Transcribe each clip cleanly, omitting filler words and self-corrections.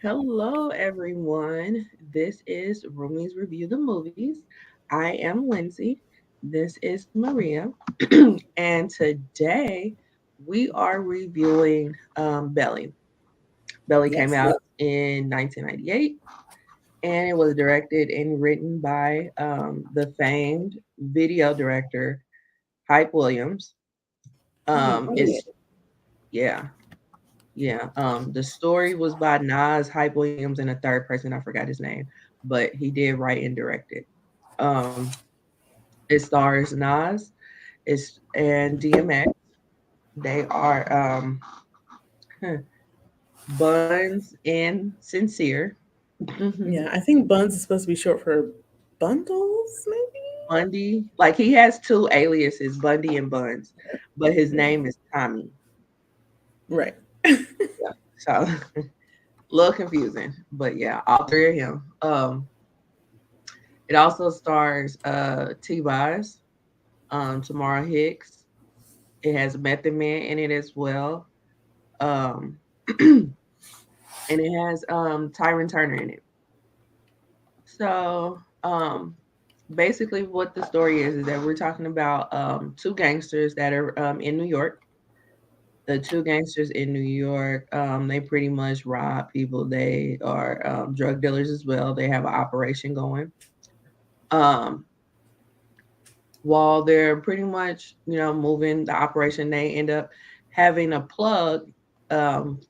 Hello, everyone. This is Roomies Review the Movies. I am Lindsay. This is Maria. And today we are reviewing Belly. Belly came Yes. out in 1998 and it was directed and written by the famed video director Hype Williams. It's, Right. yeah, Yeah, the story was by Nas, Hype Williams, and a third person. I forgot his name, but he did write and direct it. Um, it stars Nas, and DMX. They are Buns and Sincere. Yeah, I think Buns is supposed to be short for bundles, maybe? Bundy, like he has two aliases, Bundy and Buns, but his Yeah. name is Tommy. Right. Yeah, so a little confusing, but yeah, all three of him. It also stars T-Boz, Tamara Hicks. It has Method Man in it as well. Um, and it has Tyron Turner in it. So basically, what the story is that we're talking about two gangsters that are in New York. The two gangsters in New York, they pretty much rob people. They are drug dealers as well. They have an operation going. Um, while they're pretty much, moving the operation, they end up having a plug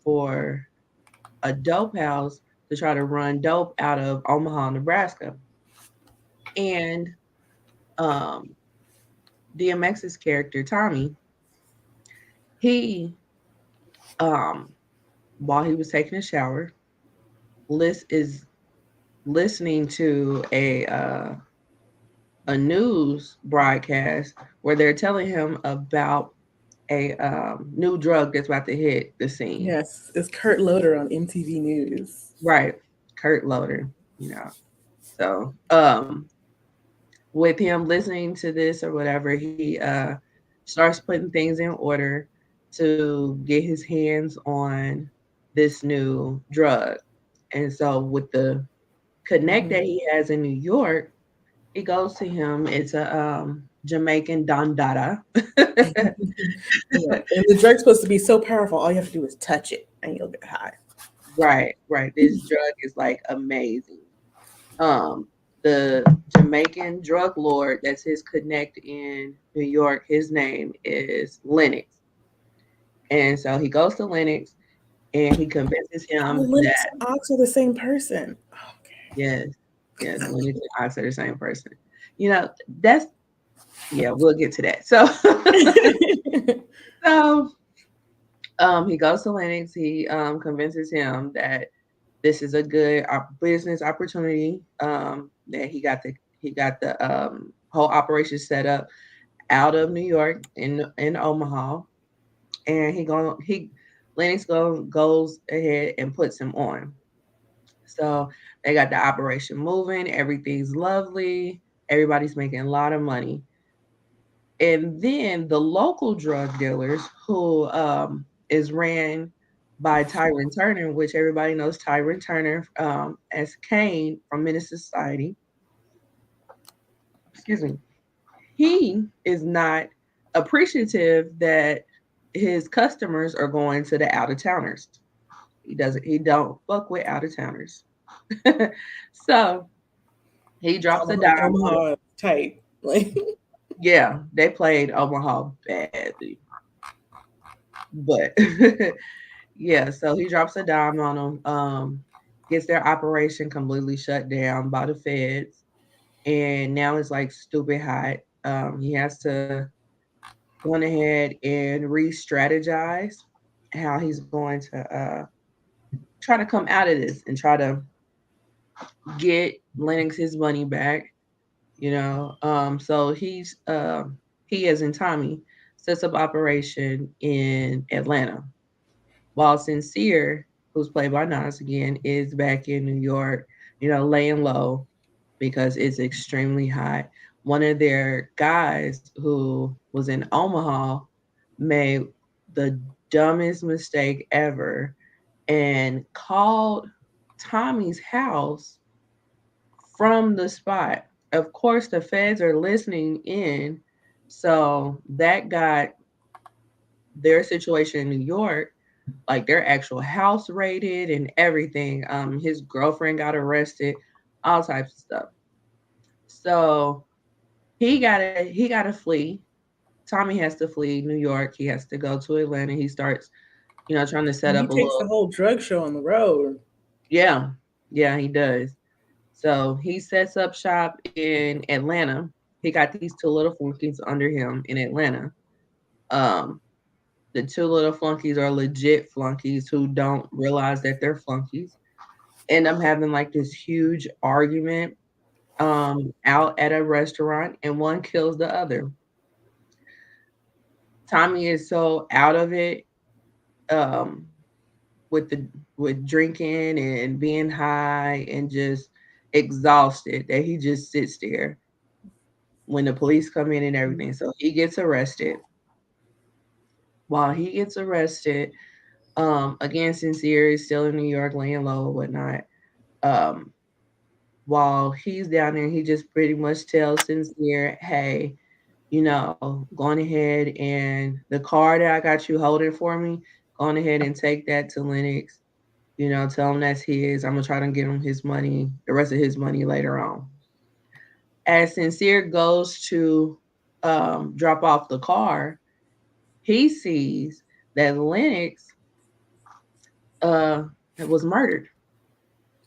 for a dope house to try to run dope out of Omaha, Nebraska. And um, DMX's character, Tommy, he, um, while he was taking a shower, is listening to a news broadcast where they're telling him about a new drug that's about to hit the scene. Yes, it's Kurt Loder on MTV News. Right, Kurt Loder, you know. So, with him listening to this or whatever, he starts putting things in order to get his hands on this new drug. And so, with the connect Hmm. that he has in New York, he goes to him. It's a Jamaican Don Dada. Yeah, and the drug's supposed to be so powerful, all you have to do is touch it and you'll get high. Right, right. This drug is like amazing. Um, the Jamaican drug lord that's his connect in New York, his name is Lennox. And so he goes to Lennox and he convinces Oh, him Lennox that and Ox are the same person. yes, yes, Lennox and Ox are the same person. You know, that's yeah, we'll get to that. So Okay. so he goes to Lennox, he convinces him that this is a good business opportunity. That he got the whole operation set up out of New York in Omaha, and he Lennox goes ahead and puts him on. So they got the operation moving. Everything's lovely. Everybody's making a lot of money. And then the local drug dealers, who is ran by Tyron Turner, which everybody knows Tyron Turner as Kane from Menace to Society. Excuse me. He is not appreciative that his customers are going to the out of towners. He don't fuck with out of towners. So he drops a dime on him. Omaha type. Like, Yeah, they played Omaha badly. But yeah, so he drops a dime on them, gets their operation completely shut down by the feds, and now it's like stupid hot. He has to go ahead and re-strategize how he's going to try to come out of this and try to get Lennox his money back. So he, as in Tommy, sets up operation in Atlanta. While Sincere, who's played by Nas again, is back in New York, laying low because it's extremely hot. One of their guys who was in Omaha made the dumbest mistake ever and called. Tommy's house from the spot. Of course, the feds are listening in, so that got their situation in New York, like their actual house raided and everything. His girlfriend got arrested, all types of stuff. So he gotta flee. Tommy has to flee New York. He has to go to Atlanta. He starts, trying to set And he up a takes the little. whole drug show on the road. Yeah, yeah, he does. So he sets up shop in Atlanta. He got these two little flunkies under him in Atlanta. Um, the two little flunkies are legit flunkies who don't realize that they're flunkies. End up having like this huge argument out at a restaurant, and one kills the other. Tommy is so out of it um, with the with drinking and being high and just exhausted that he just sits there when the police come in and everything. So he gets arrested. While he gets arrested, again, Sincere is still in New York, laying low or whatnot. Um, while he's down there, he just pretty much tells Sincere, "Hey, going ahead and the car that I got you holding for me, going ahead and take that to Lennox. Tell him that's his. I'm gonna try to get him his money, the rest of his money later on." As Sincere goes to drop off the car, he sees that Lennox uh, was murdered.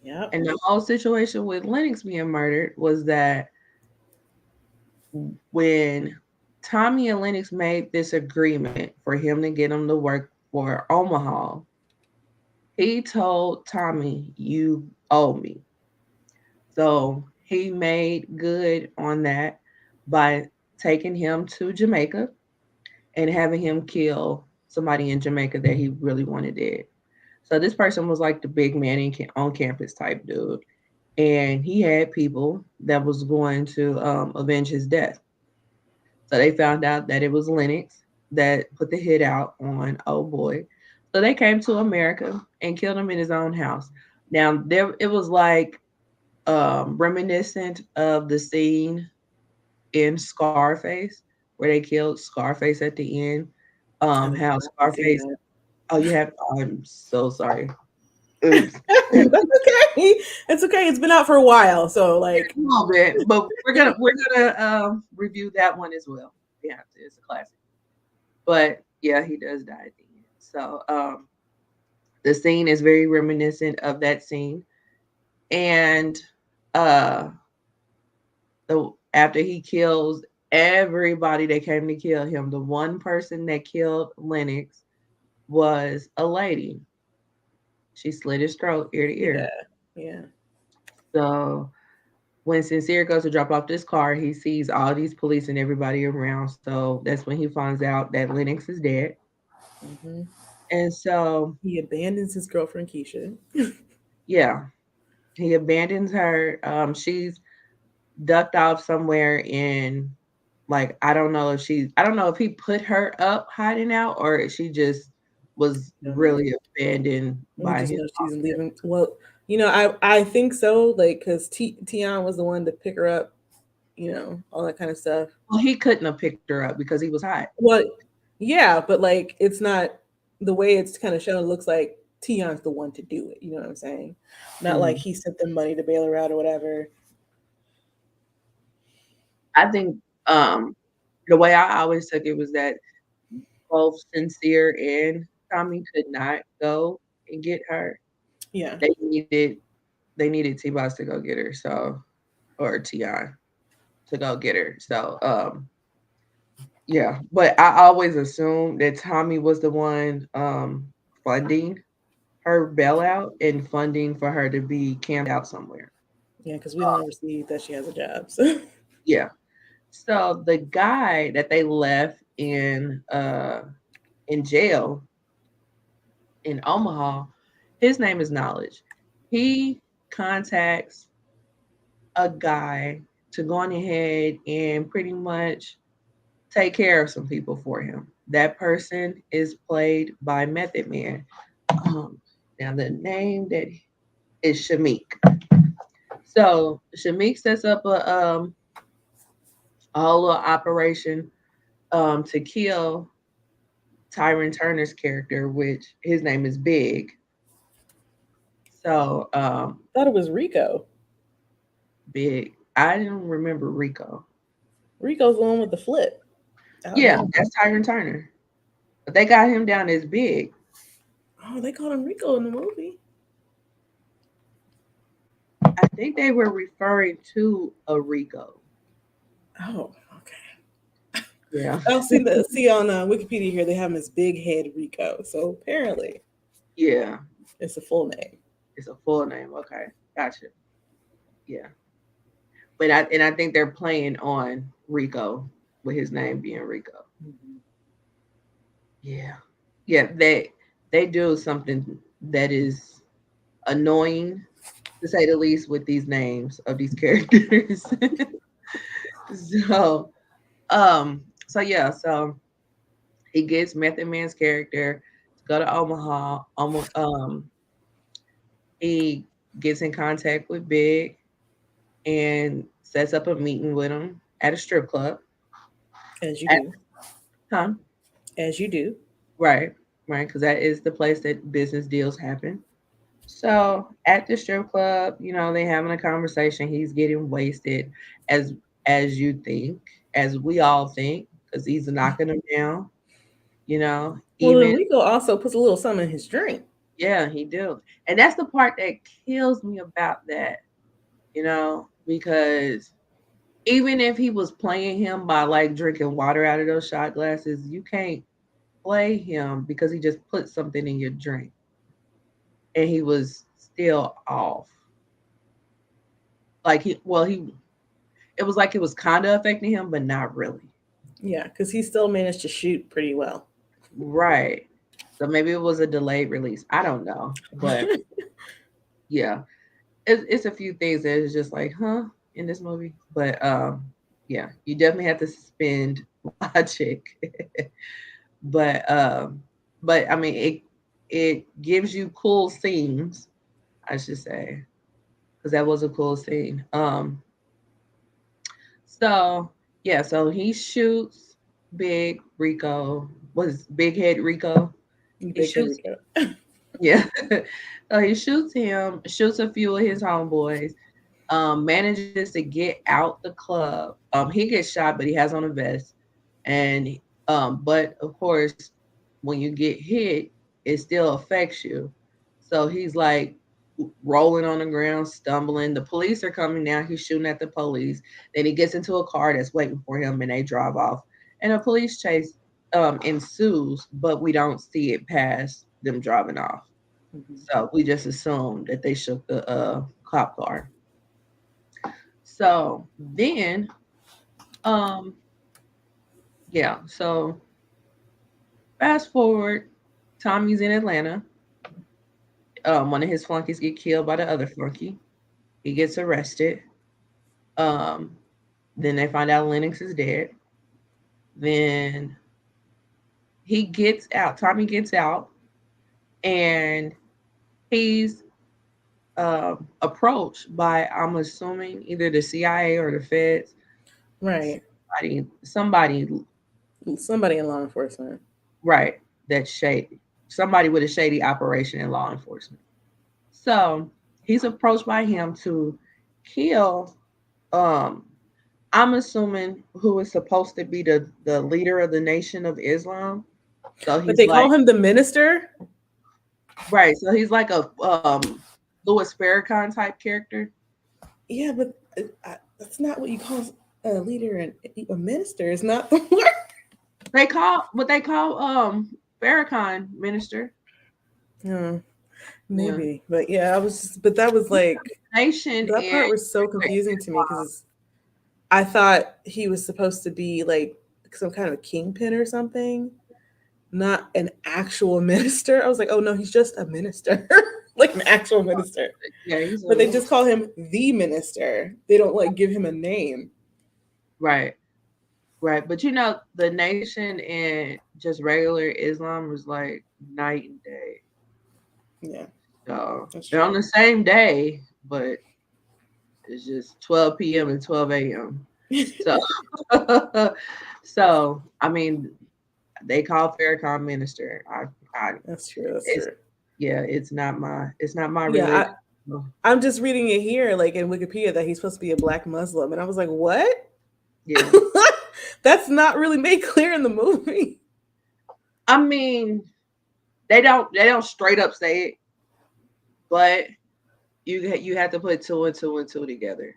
Yep. And the whole situation with Lennox being murdered was that when Tommy and Lennox made this agreement for him to get him to work for Omaha, he told Tommy, "You owe me." So he made good on that by taking him to Jamaica and having him kill somebody in Jamaica that he really wanted dead. So this person was like the big man on campus type dude, and he had people that was going to avenge his death. So they found out that it was Lennox that put the hit out on old boy. So they came to America and killed him in his own house. Now there it was like reminiscent of the scene in Scarface where they killed Scarface at the end. I How haven't seen Scarface? that. Oh, you have. I'm so sorry. Oops. That's okay. It's okay. It's been out for a while, so like, A little bit, but we're gonna review that one as well. Yeah, it's a classic. But yeah, he does die at the end. So the scene is very reminiscent of that scene. And uh the after he kills everybody that came to kill him, the one person that killed Lennox was a lady. She slit his throat ear to yeah, ear. yeah. So when Sincere goes to drop off this car, he sees all these police and everybody around. So that's when he finds out that Lennox is dead. Hmm. And so, He abandons his girlfriend Keisha. yeah, he abandons her. She's ducked off somewhere in, like, I don't know if he put her up hiding out or if she just was Don't know. really abandoned We by just his know she's mom. leaving. Well, I think so. Like, cause Tion was the one to pick her up. All that kind of stuff. Well, he couldn't have picked her up because he was hot. Well, yeah, but like, it's not the way it's kind of shown. It looks like Tion's the one to do it. You know what I'm saying? Not like Mhm. he sent them money to bail her out or whatever. I think the way I always took it was that both Sincere and Tommy could not go and get her. Yeah. They needed they needed T-Boss to go get her, so or Ti to go get her. So yeah. But I always assumed that Tommy was the one funding her bailout and funding for her to be camped out somewhere. Yeah, because we don't ever see that she has a job. So Yeah. So the guy that they left in jail in Omaha, his name is Knowledge. He contacts a guy to go on ahead and pretty much take care of some people for him. That person is played by Method Man. Um, now the name that is Shamik. So Shamik sets up a whole little operation to kill Tyron Turner's character, which his name is Big. So Thought it was Rico. Big. I didn't remember Rico. Rico's the one with the flip out Yeah, here. that's Tyron Turner. But they got him down as Big. Oh, they called him Rico in the movie. I think they were referring to a Rico. Oh, okay. Yeah. I'll see on Wikipedia here they have him as Big Head Rico. So apparently Yeah. it's a full name. It's a full name. Okay. Gotcha. Yeah. But I think they're playing on Rico with his name being Rico. Mhm. Yeah. Yeah, they do something that is annoying to say the least with these names of these characters. so um so yeah, so he gets Method Man's character to go to Omaha. He gets in contact with Big and sets up a meeting with him at a strip club. As you At do. time, As you do. right, right, because that is the place that business deals happen. So at the strip club, they having a conversation. He's getting wasted, as as you think, as we all think, because he's knocking them down. Well, Even then Rico also puts a little something in his drink. yeah, he do, and that's the part that kills me about that. Because even if he was playing him by like drinking water out of those shot glasses, you can't play him because he just put something in your drink, and he was still off. Like he it was like it was kind of affecting him, but not really. Yeah, because he still managed to shoot pretty well. Right. So maybe it was a delayed release. I don't know. But yeah, it's a few things that is just like, huh, in this movie. But yeah, you definitely have to suspend logic. but um, but I mean, it gives you cool scenes, I should say, because that was a cool scene. So yeah, so he shoots Big Rico. Was Big Head Rico? He Big head shoots. Rico. Yeah. So he shoots him. Shoots a few of his homeboys. Manages to get out the club. He gets shot, but he has on a vest. And but of course, when you get hit, it still affects you. So he's like rolling on the ground, stumbling. The police are coming now. He's shooting at the police. Then he gets into a car that's waiting for him, and they drive off. And a police chase ensues, but we don't see it past them driving off. Mhm. So we just assume that they shook the cop car. So then, um, yeah. So fast forward, Tommy's in Atlanta. One of his flunkies get killed by the other flunky. He gets arrested. Um, then they find out Lennox is dead. Then he gets out. Tommy gets out, and he's approached by, I'm assuming, either the CIA or the feds. Right. Somebody, Somebody in law enforcement. right? That's shady. Somebody with a shady operation in law enforcement. So he's approached by him to kill. Um, I'm assuming who is supposed to be the leader of the Nation of Islam. So But he's they like, call him the minister? right. So he's like a Louis Farrakhan type character. Yeah, but that's not what you call a leader and a minister. Is not the word. They call Farrakhan minister. Yeah, Yeah, maybe. But yeah, I was just, but that was like, Nation that and part was so confusing to me because I thought he was supposed to be like some kind of kingpin or something, not an actual minister. I was like, oh no, he's just a minister, like an actual minister. yeah, he's But they a just call him the minister. They don't like give him a name. right. Right. But the nation and just regular Islam was like night and day. Yeah. So That's they're on true. the same day, but it's just 12 p.m. and 12 a.m. So, so I mean, they call Farrakhan minister. I, That's true. That's it's true. yeah, it's not my Yeah, religion. So, I'm just reading it here, like in Wikipedia, that he's supposed to be a black Muslim, and I was like, what? yeah, That's not really made clear in the movie. I mean, they don't straight up say it, but you have to put two and two and two together.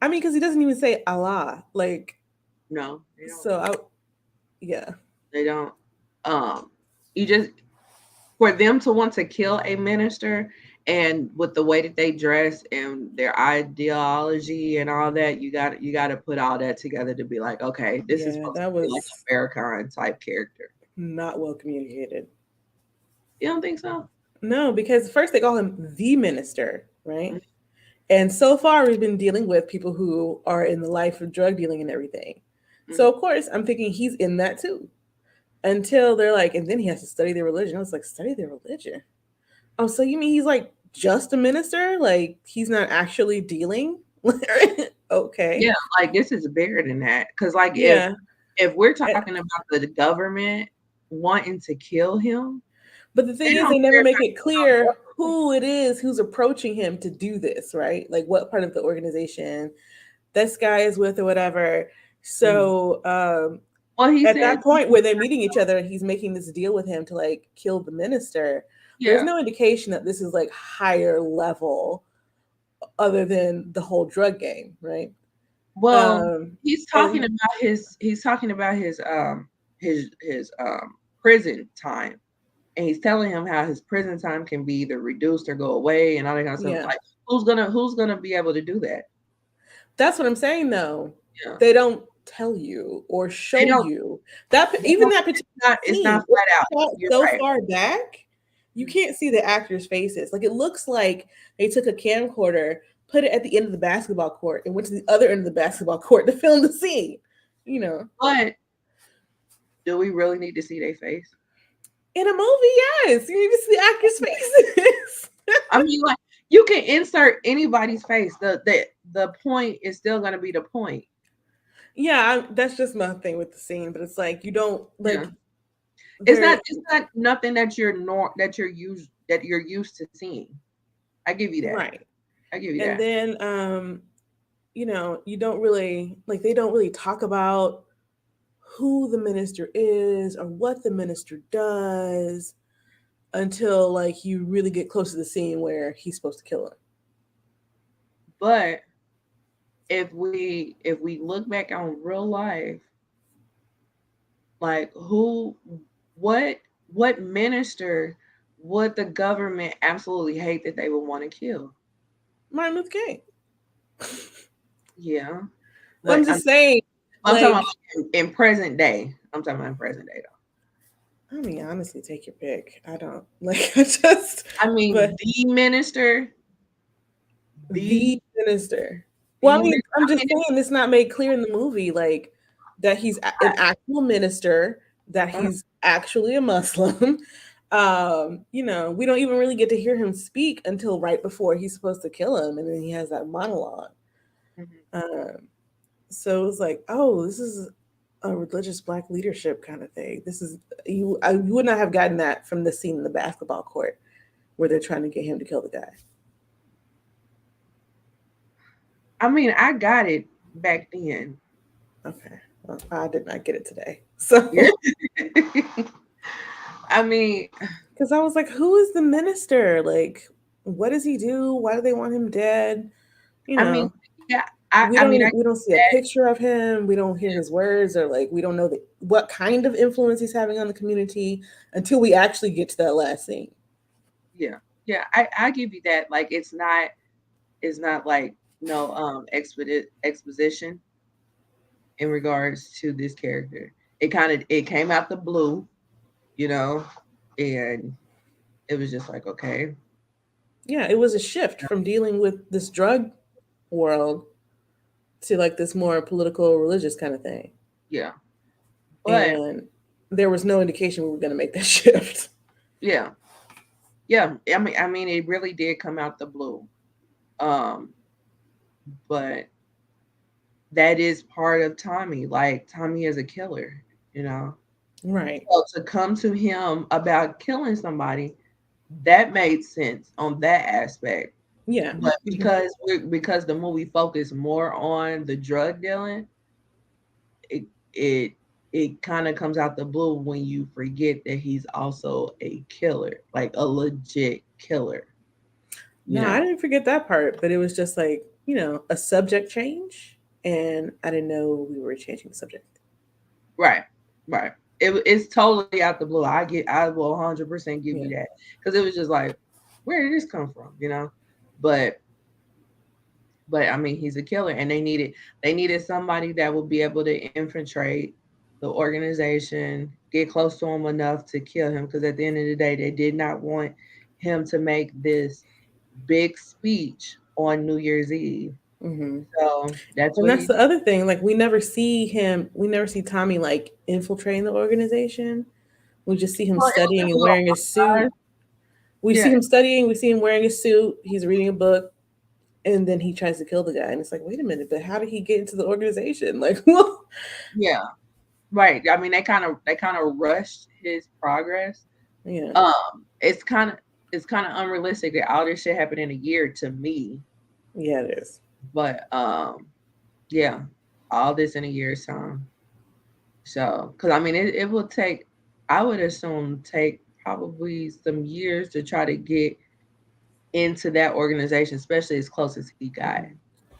I mean, because he doesn't even say Allah. Like, No, they don't. so I, yeah, They don't. Um, you just for them to want to kill a minister and with the way that they dress and their ideology and all that, you got to put all that together to be like, okay, this is yeah, supposed to that be like was a Farrakhan type character. not well communicated. You don't think so? No, because first they call him the minister, right? And so far, we've been dealing with people who are in the life of drug dealing and everything. Mm-hmm. So, of course, I'm thinking he's in that too. Until they're like, and then he has to study their religion. I was like, study their religion? Oh, so you mean he's like just a minister? Like, he's not actually dealing? Okay. Yeah, like this is bigger than that. Because like Yeah. if we're Eh, talking about the government wanting to kill him, But the they thing is, don't they never care make about it killing clear no who it is who's approaching him to do this, right? Like, what part of the organization this guy is with or whatever. government. So, Well, he at said, that point where they're meeting each other, he's making this deal with him to like kill the minister. There's yeah. no indication that this is like higher level other than the whole drug game, right? Well, And he's talking about his prison time, and he's telling him how his prison time can be either reduced or go away and all that kind of stuff. yeah, Like who's gonna be able to do that? that's what I'm saying though. Yeah, They don't tell you or they show don't. you that They even don't that particular it's scene not it's flat out. shot You're so right. far back, you Mhm. can't see the actors' faces. Like it looks like they took a camcorder, put it at the end of the basketball court, and went to the other end of the basketball court to film the scene. You know, But do we really need to see their face? in a movie, yes, you need to see the actors' faces. I mean, like you can insert anybody's face. The point is still gonna be the point. Yeah, that's just my thing with the scene. But it's like you don't Yeah. like there, It's not nothing that you're used to seeing. I give you that. right? I give you And that. then you don't really like they don't really talk about who the minister is or what the minister does until like you really get close to the scene where he's supposed to kill him. But if we look back on real life, like what what minister would the government absolutely hate that they would want to kill? Martin Luther King. Yeah. I'm But just saying, I'm talking about like, in present day. I'm talking about in present day though. I mean, honestly, take your pick. I don't like. I just, I mean but the minister, the the minister. Well, I the mean, minister, I'm I just mean saying it's not made clear in the movie, like that he's an actual minister, that uh, he's actually a Muslim. We don't even really get to hear him speak until right before he's supposed to kill him, and then he has that monologue. mhm. Um, so it was like, oh, this is a religious black leadership kind of thing. This is you would not have gotten that from the scene in the basketball court where they're trying to get him to kill the guy. I mean I got it back then. Okay, well, I did not get it today. So Yeah. I mean, because I was like, who is the minister? Like, what does he do? Why do they want him dead? You I mean, know, yeah, we I don't mean, I we get don't see a that. picture of him. We don't hear his words, or like we don't know what kind of influence he's having on the community until we actually get to that last scene. Yeah, yeah, I give you that. Like, it's not like no exposition in regards to this character. It came out the blue, you know, and it was just like okay, Yeah, it was a shift from dealing with this drug world to like this more political religious kind of thing. yeah, but And there was no indication we were going to make that shift. yeah, Yeah, I mean, it really did come out the blue. Um, but that is part of Tommy. Like Tommy is a killer, you know. Right. So to come to him about killing somebody, that made sense on that aspect. Yeah. But Hmm. because the movie focused more on the drug dealing, it it it kind of comes out the blue when you forget that he's also a killer, like a legit killer, you No, I know. didn't forget that part, but it was just like, a subject change. And I didn't know we were changing the subject. Right, right. It's totally out the blue. I will 100% give Yeah. you that because it was just like, where did this come from, you know? But I mean, he's a killer, and they needed somebody that would be able to infiltrate the organization, get close to him enough to kill him. Because at the end of the day, they did not want him to make this big speech on New Year's Eve. Hmm. So that's And what that's he the did. other thing. Like, we never see Tommy like infiltrating the organization. We just see him Well, it was studying just a and little wearing a suit. montage. We see Yeah, him studying, we see him wearing a suit, he's reading a book, and then he tries to kill the guy. And it's like, wait a minute, but how did he get into the organization? Like, well, yeah, right. I mean, they kind of rushed his progress. yeah, Um, it's kind of it's kind of unrealistic that all this shit happened in a year to me. yeah, it is. But yeah, all this in a year's time. So, because I mean, it will take, I would assume, take probably some years to try to get into that organization, especially as close as he got,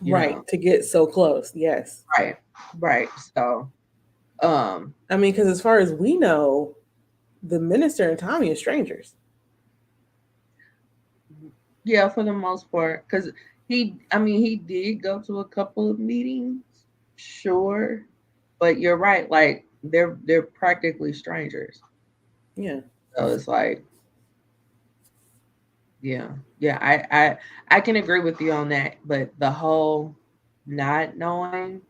you know. Right, to get so close, yes. Right, right. So, um, I mean, because as far as we know, the minister and Tommy are strangers. yeah, for the most part, because I mean, he did go to a couple of meetings, sure, but you're right. Like they're practically strangers. Yeah. So it's like, yeah, yeah. I can agree with you on that, but the whole not knowing,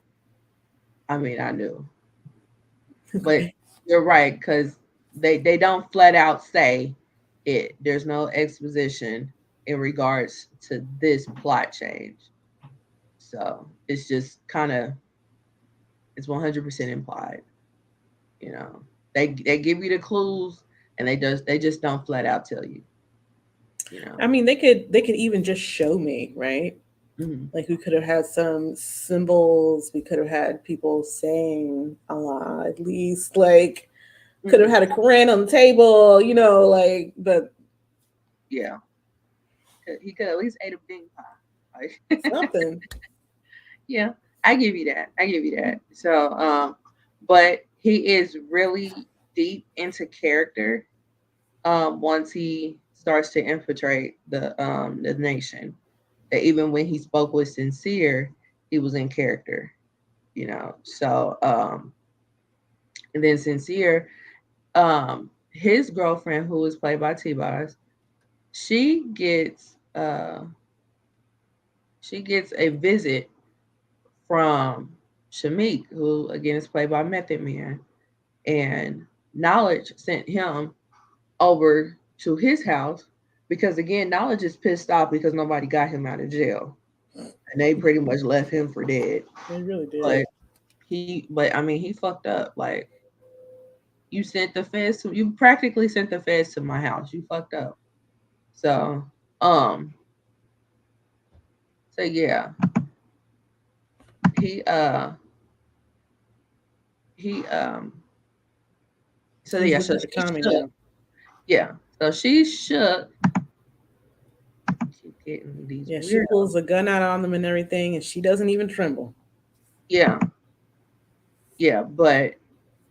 I mean, I knew, but Okay. you're right because they don't flat out say it. There's no exposition in regards to this plot change. So it's just kind of, it's 100% implied. You know, they give you the clues, and they just don't flat out tell you. You know. I mean, they could even just show me, right? Hmm. Like, we could have had some symbols. We could have had people saying Allah at least. Like, could have Hmm. had a Quran on the table, like, but Yeah, he could at least ate a bean pie. Like, something. yeah, I give you that. I give you that. So, but he is really deep into character. Once he starts to infiltrate the nation, that even when he spoke with Sincere, he was in character. You know, so and then Sincere, his girlfriend, who is played by T-Boz, she gets uh she gets a visit from Shamik, who again is played by Method Man, and Knowledge sent him over to his house because again, Knowledge is pissed off because nobody got him out of jail, and they pretty much left him for dead. They really did. But but I mean, he fucked up. Like you practically sent the feds to my house. You fucked up. So, um, so yeah, he uh he. So He's yeah, looking so for she Tommy shook. now. Yeah, so she shook. Keep getting these Yeah, she weird. pulls a gun out on them and everything, and she doesn't even tremble. Yeah, yeah, but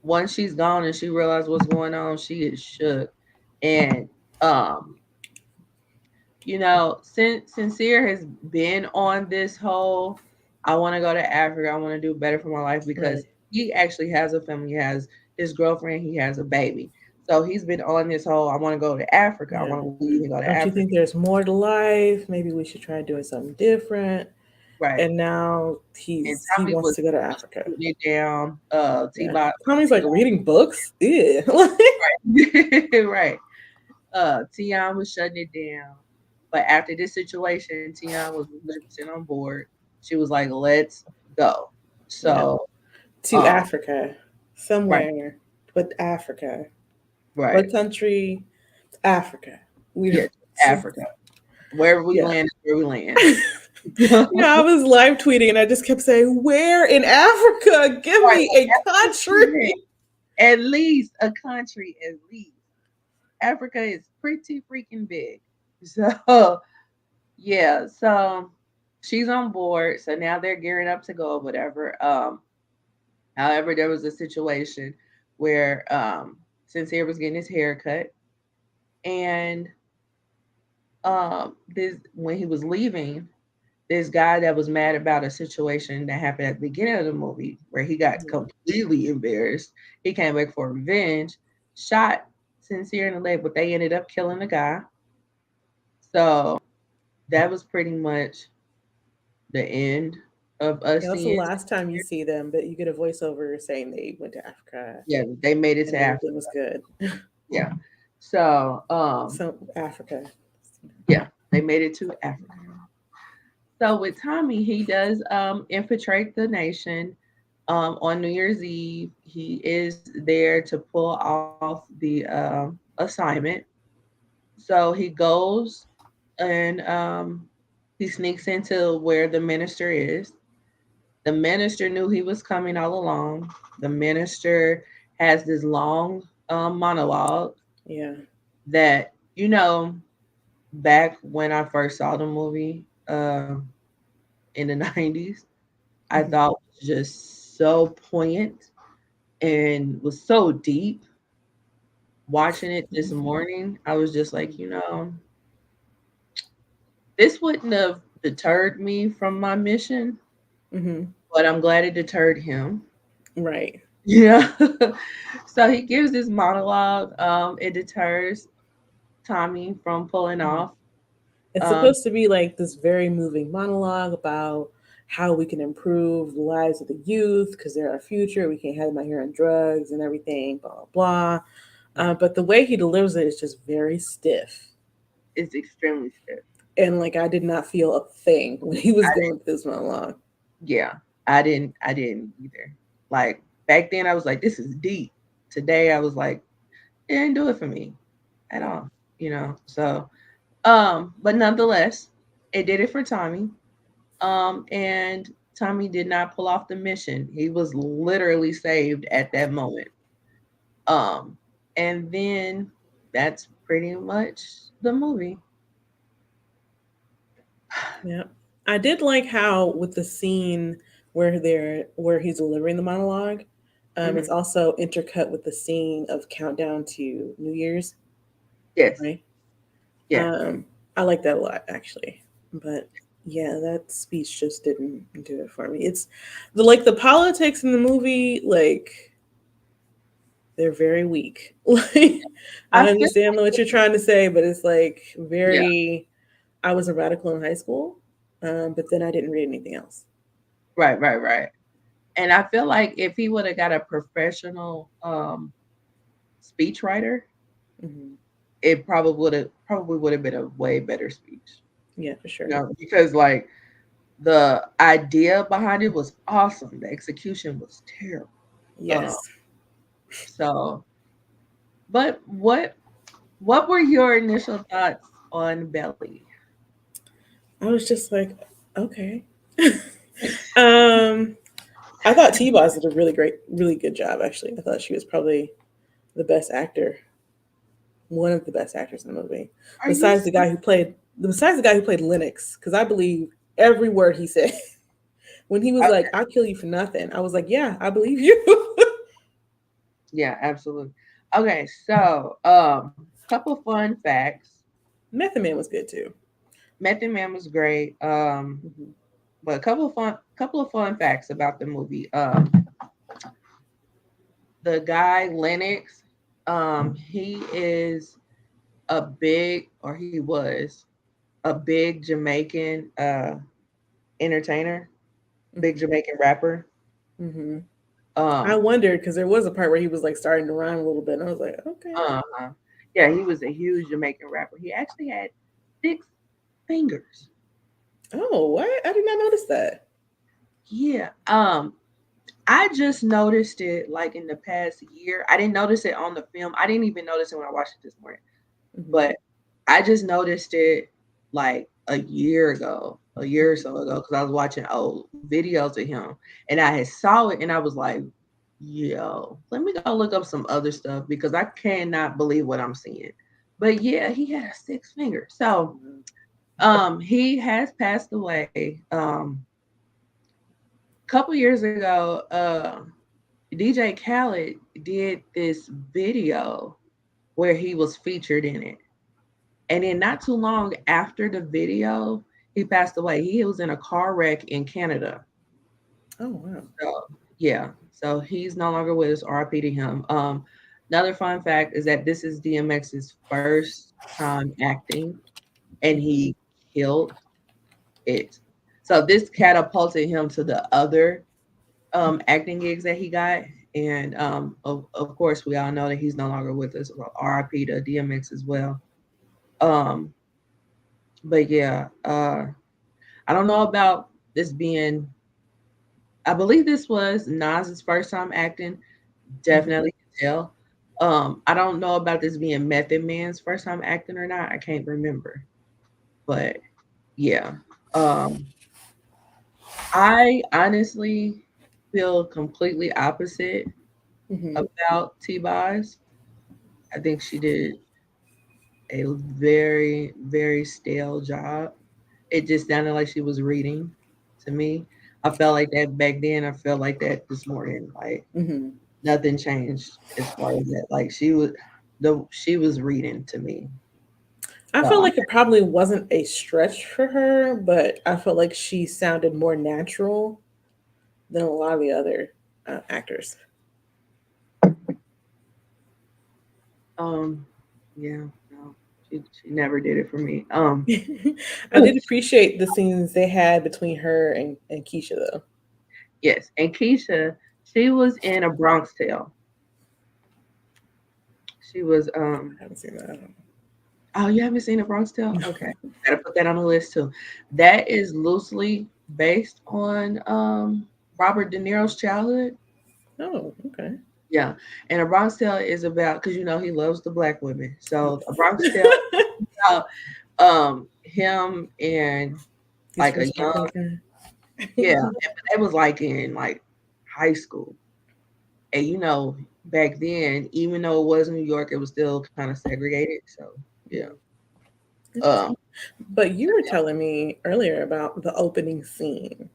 once she's gone and she realized what's going on, she is shook. And um, Sincere has been on this whole I want to go to Africa, I want to do better for my life because Right. he actually has a family, he has his girlfriend, he has a baby. So he's been on this whole I want to go to Africa, I Yeah. want to leave and go to Don't you Africa. think there's more to life? Maybe we should try doing something different. Right. And now And he Tommy wants was to go to Africa. shooting it down. Yeah. T-Bot, Tommy's like reading books. Yeah. right. Right. Tion was shutting it down. But after this situation, Tion was 100% on board. She was like, "Let's go." Yeah. So, To Africa, right, somewhere, but Africa. right, What country? Africa. We yeah, Africa. Wherever we yeah. land, is where we land. Yeah, I was live tweeting and I just kept saying, "Where in Africa? Give Right, me a man. country." At least a country, at least. Africa is pretty freaking big. So, yeah, so she's on board. So now they're gearing up to go or whatever. However, there was a situation where Sincere was getting his hair cut, and this when he was leaving, this guy that was mad about a situation that happened at the beginning of the movie where he got completely embarrassed. He came back for revenge, shot Sincere in the leg, but they ended up killing the guy. So that was pretty much the end of us Yeah, that's the seeing. last time you see them, but you get a voiceover saying they went to Africa Yeah, they made it and to Africa. everything was good. Yeah. So So Africa. yeah, they made it to Africa. So with Tommy, he does infiltrate the nation on New Year's Eve. He is there to pull off the assignment. So he goes and he sneaks into where the minister is. The minister knew he was coming all along. The minister has this long monologue Yeah. that, back when I first saw the movie in the 90s, I Mhm. thought was just so poignant and was so deep. Watching it this morning, I was just like, this wouldn't have deterred me from my mission, Mhm. but I'm glad it deterred him. Right. Yeah. So he gives this monologue. It deters Tommy from pulling Mhm. off. It's Um, supposed to be like this very moving monologue about how we can improve the lives of the youth because they're our future. We can't have them out here on drugs and everything, blah, blah, blah. But the way he delivers it is just very stiff. it's extremely stiff. And like, I did not feel a thing when he was going through this monologue. Yeah, I didn't either. Like back then I was like, this is deep. Today I was like, it didn't do it for me at Yeah. all. So but nonetheless, it did it for Tommy. And Tommy did not pull off the mission. He was literally saved at that moment. Um, and then that's pretty much the movie. Yeah. I did like how with the scene where he's delivering the monologue, it's Hmm. also intercut with the scene of countdown to New Year's, Yes, right? yeah. Um, I like that a lot actually. But yeah, that speech just didn't do it for me. It's the politics in the movie, like they're very weak. Like I I feel understand what you're trying to say, but it's like yeah, very. I was a radical in high school, but then I didn't read anything else. right, right, right. And I feel like if he would have got a professional speech writer, Hmm. it probably would have been a way better speech. Yeah, for sure. Because like the idea behind it was awesome. The execution was terrible. Um, Yes. so but what were your initial thoughts on Belly? I was just like, okay. um, I thought T Boz did a really good job. Actually, I thought she was probably the best actor, one of the best actors in the movie, Are you besides the serious? guy who played Lennox, because I believe every word he said. When he was like, Okay. "I'll kill you for nothing," I was like, "Yeah, I believe you." Yeah, absolutely. Okay, so couple fun facts. Method Man was good too. Method Man was great. Hmm. But couple of fun facts about the movie. The guy Lennox, he is a big, or he was a big Jamaican entertainer, big Jamaican rapper. Hmm. I Um, wondered because there was a part where he was like starting to rhyme a little bit, and I was like, okay. uh, Yeah, he was a huge Jamaican rapper. He actually had 6 fingers. Oh, what? I did not notice that. Yeah. I just noticed it like in the past year. I didn't notice it on the film. I didn't even notice it when I watched it this morning. Hmm. But I just noticed it like a year ago, a year or so ago, because I was watching old videos of him, and I had saw it, and I was like, "Yo, let me go look up some other stuff because I cannot believe what I'm seeing." But yeah, he had a 6 finger. So, he has passed away. A couple years ago, DJ Khaled did this video where he was featured in it. And then not too long after the video, he passed away. He was in a car wreck in Canada. Oh, wow. So yeah, so he's no longer with us. R.I.P. to him. Another fun fact is that this is DMX's first time acting, and he killed it. So this catapulted him to the other acting gigs that he got. And of course, we all know that he's no longer with us. Well, R.I.P. to DMX as well. Um, but yeah, I don't know about this being. I believe this was Nas's first time acting. Hmm. Definitely can tell. I don't know about this being Method Man's first time acting or not. I can't remember, but yeah. Um, I honestly feel completely opposite Hmm. about T-Boz. I think she did a very, very stale job. It just sounded like she was reading to me. I felt like that back then. I felt like that this morning. Like Hmm. nothing changed as far as that. Like she was reading to me. I So feel like it probably wasn't a stretch for her, but I felt like she sounded more natural than a lot of the other actors. um yeah, no, she never did it for me. I did appreciate the scenes they had between her and Keisha, though. yes, and Keisha, she was in A Bronx Tale. She was I haven't seen that. oh, you haven't seen A Bronx Tale? Okay. Gotta put that on the list too. That is loosely based on Robert De Niro's childhood. Oh, okay. Yeah. And A Bronx Tale is about because he loves the black women. So A Bronx Tale is about him and His like a first young, heartbreaker. yeah, but that was like in like high school. And back then, even though it was New York, it was still kind of segregated. So yeah. Um Interesting. But you were telling me earlier about the opening scene.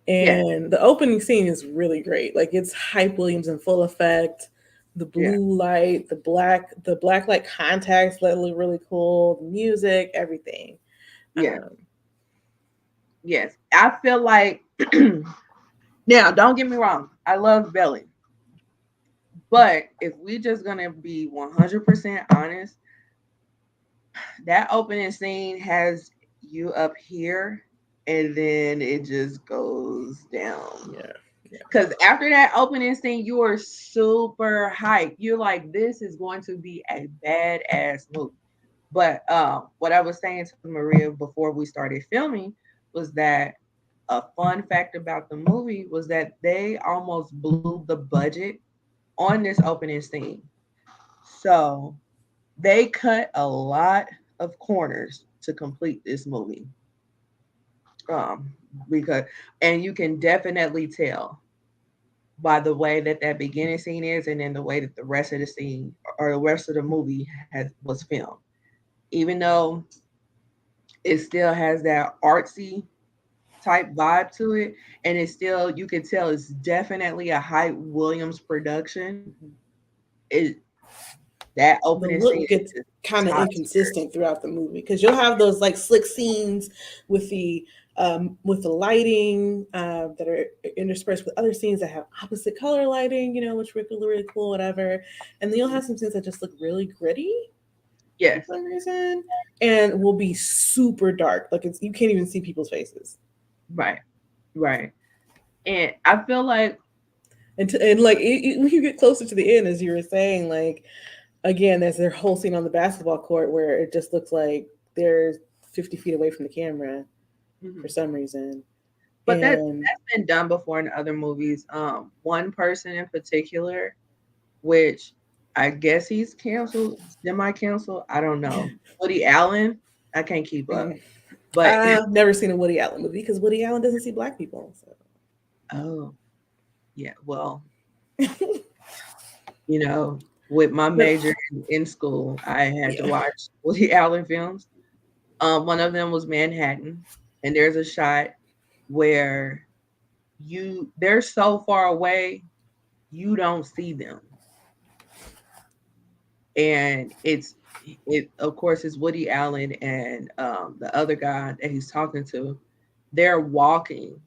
yeah, And the opening scene is really great. Like it's Hype Williams in full effect. The yeah, blue light, the black light contacts that look really cool, the music, everything. yeah, Um, yes. I feel like now, don't get me wrong, I love Belly. But if we just gonna be 100% honest, that opening scene has you up here and then it just goes down. yeah, yeah. Because after that opening scene, you are super hyped. You're like, this is going to be a badass movie. But what I was saying to Maria before we started filming was that a fun fact about the movie was that they almost blew the budget on this opening scene. So they cut a lot of corners to complete this movie. Um, because and you can definitely tell by the way that that beginning scene is, and then the way that the rest of the scene or the rest of the movie was filmed. Even though it still has that artsy type vibe to it, and it's still you can tell it's definitely a Hype Williams production. Mhm. It that The opening scene look is gets just kind of top tier. inconsistent throughout the movie because you'll have those like slick scenes with the lighting that are interspersed with other scenes that have opposite color lighting, which look really, really cool, whatever. And then you'll have some scenes that just look really gritty for Yes, some reason, and will be super dark. Like you can't even see people's faces. right, right. And I feel like And like when you get closer to the end, as you were saying, like again, there's their whole scene on the basketball court where it just looks like they're 50 feet away from the camera for Mhm. some reason. But And that's been done before in other movies. One person in particular, which I guess he's canceled, semi-canceled. I don't know. Woody Allen, I can't keep up. mm, But I've never seen a Woody Allen movie because Woody Allen doesn't see black people. So. oh yeah, well, you know, with my But major in school, I had to yeah. watch Woody Allen films. One of them was Manhattan, and there's a shot where they're so far away you don't see them, and it of course is Woody Allen and the other guy that he's talking to. They're walking,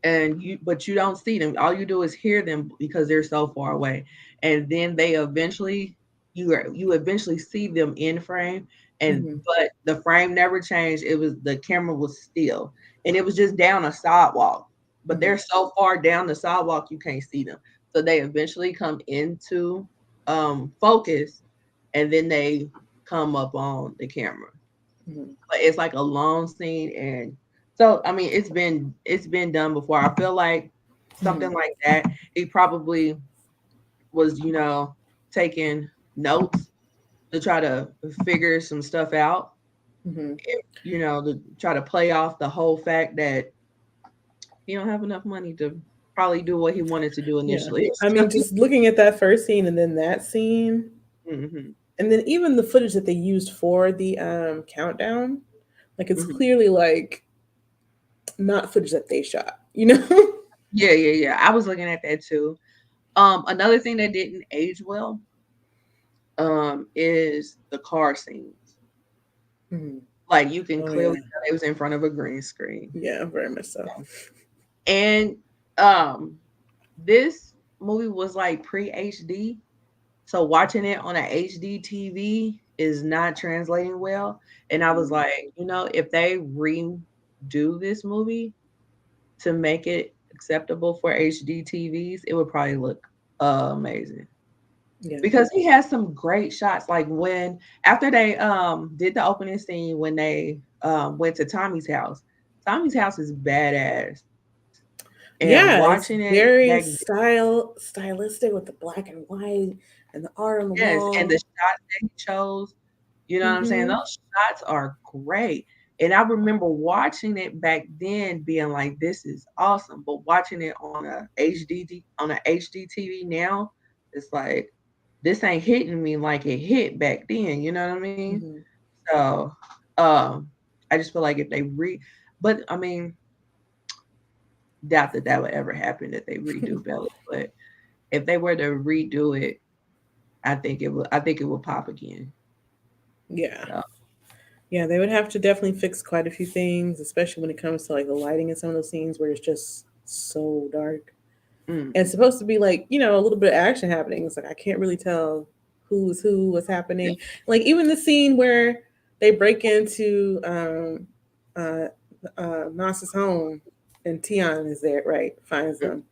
and you don't see them. All you do is hear them because they're so far away, and then they eventually you eventually see them in frame, and Hmm. but the frame never changed. It was the camera was still, and it was just down a sidewalk, but Hmm. they're so far down the sidewalk you can't see them. So they eventually come into focus, and then they come up on the camera, Hmm. but it's like a long scene. And so I mean it's been done before. I feel like something Hmm. like that, he probably was, taking notes to try to figure some stuff out, Hmm. to try to play off the whole fact that he don't have enough money to probably do what he wanted to do Yeah. initially. I mean, just looking at that first scene and then that scene, Hmm. and then even the footage that they used for the countdown, like it's Hmm. clearly like not footage that they shot, you know? Yeah, yeah, yeah, I was looking at that too. Another thing that didn't age well is the car scenes. Hmm. Like, you can Oh clearly yeah. tell it was in front of a green screen. Yeah, very much so. And um this movie was like pre-HD. So watching it on a HD TV is not translating well. And I was like, if they redo this movie to make it acceptable for HD TVs, it would probably look amazing. Yeah. Because he has some great shots. Like when after they did the opening scene when they went to Tommy's house. Tommy's house is badass. And Yeah, watching it's it back, very stylistic with the black and white and the art on the yes, and the wall. shots that he chose, you know what I'm saying? Hmm. Those shots are great. And I remember watching it back then being like, this is awesome. But watching it on a HD TV now, it's like this ain't hitting me like it hit back then, you know what I mean? Hmm. So um I just feel like if they but I mean, doubt that that would ever happen that they redo Belly. But if they were to redo it, I think it will pop again. Yeah. So Yeah, they would have to definitely fix quite a few things, especially when it comes to like the lighting in some of those scenes where it's just so dark. And it's mhm. supposed to be like, a little bit of action happening. It's like I can't really tell who's who, what's happening. Like even the scene where they break into uh Nas's home and Tion is there, right? Finds them.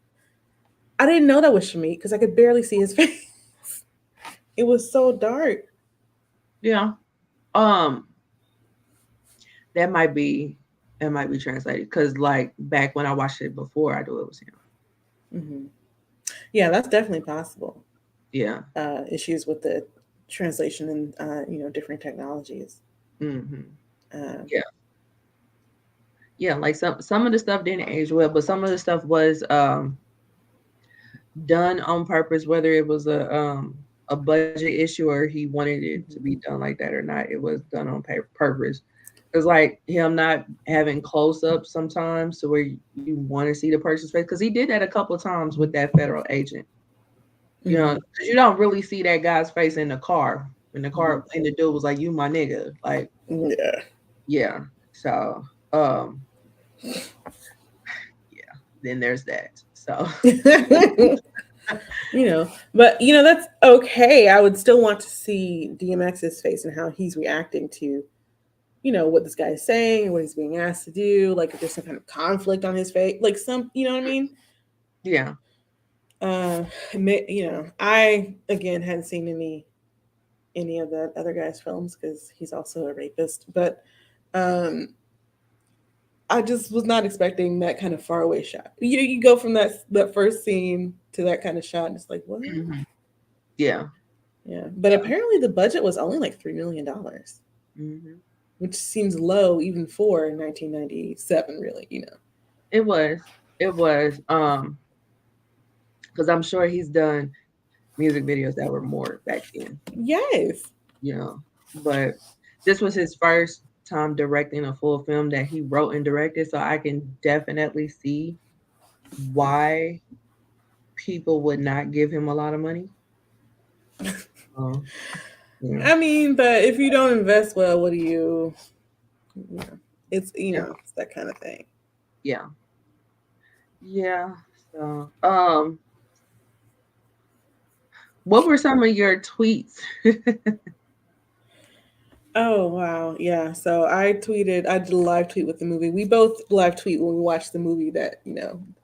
I didn't know that was Shamik because I could barely see his face. It was so dark. Yeah. Um, that might be that might be translated because like back when I watched it before, I knew it was him. Hmm. Yeah, that's definitely possible. Yeah. Issues with the translation and different technologies. Hmm. Um, Yeah. Yeah. Like some of the stuff didn't age well, but some of the stuff was done on purpose, whether it was a budget issue or he wanted it to be mhm, done like that or not. It was done on purpose. It's like him not having close ups sometimes to where you want to see the person's face because he did that a couple of times with that federal agent. mhm, Because you don't really see that guy's face in the car. When the mhm. car and the dude was like, "You my nigga," like, Yeah. yeah. So, um, yeah. Then there's that. So, But that's okay. I would still want to see DMX's face and how he's reacting to, what this guy is saying, what he's being asked to do, like if there's some kind of conflict on his face, like some, you know what I mean? yeah. Uh, I again hadn't seen any. any of the other guy's films because he's also a rapist. But um, I just was not expecting that kind of far away shot. You go from that first scene to that kind of shot, and it's like what? Hmm. Yeah. Yeah, but Yeah. apparently the budget was only like $3 million, Hmm. which seems low even for 1997. Really, you know. It was. It was. Because I'm sure he's done music videos that were more back then. Yes. You know, but this was his first time directing a full film that he wrote and directed, so I can definitely see why people would not give him a lot of money. Oh, yeah, I mean, but if you don't invest well, what do you? You know, it's yeah, it's that kind of thing. yeah, yeah. So, what were some of your tweets? Oh wow, yeah. So I tweeted. I did a live tweet with the movie. We both live tweet when we watch the movie that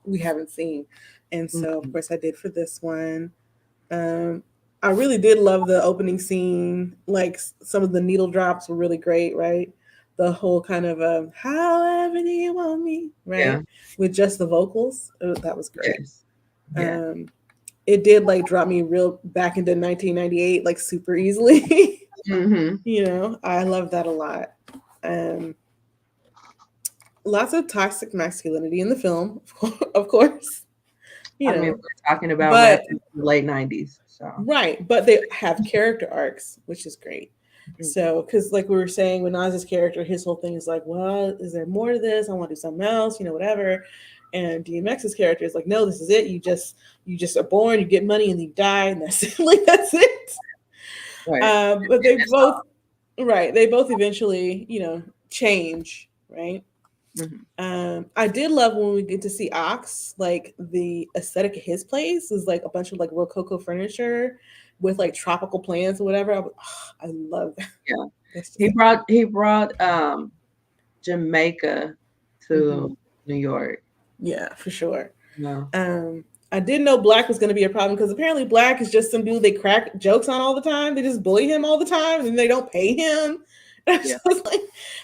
we haven't seen, and so of Mhm. course I did for this one. Um, I really did love the opening scene. Like some of the needle drops were really great, right? The whole kind of however do you want me, Yeah, right? With just the vocals, that was great. yes, yeah. Um, it did like drop me real back into 1998 like super easily. Hmm. I love that a lot. Um, Lots of toxic masculinity in the film, of course. You I mean, know, we're talking about but rappers in the late '90s, so right, but they have character arcs, which is great. mhm. So, because like we were saying, when Nas's character, his whole thing is like, well, is there more to this? I want to do something else, whatever. And DMX's character is like, no, this is it. You just are born, you get money, and you die, and that's it. Like that's it. Right. But they That's both, right? They both eventually, change, right? all. Mhm. I did love when we get to see Ox, like the aesthetic of his place is like a bunch of like Rococo furniture with like tropical plants or whatever. I love that. Yeah, That's just he brought Jamaica to hmm New York. yeah, for sure. No. I didn't know Black was going to be a problem because apparently Black is just some dude they crack jokes on all the time. They just bully him all the time and they don't pay him. And I Yeah. was like,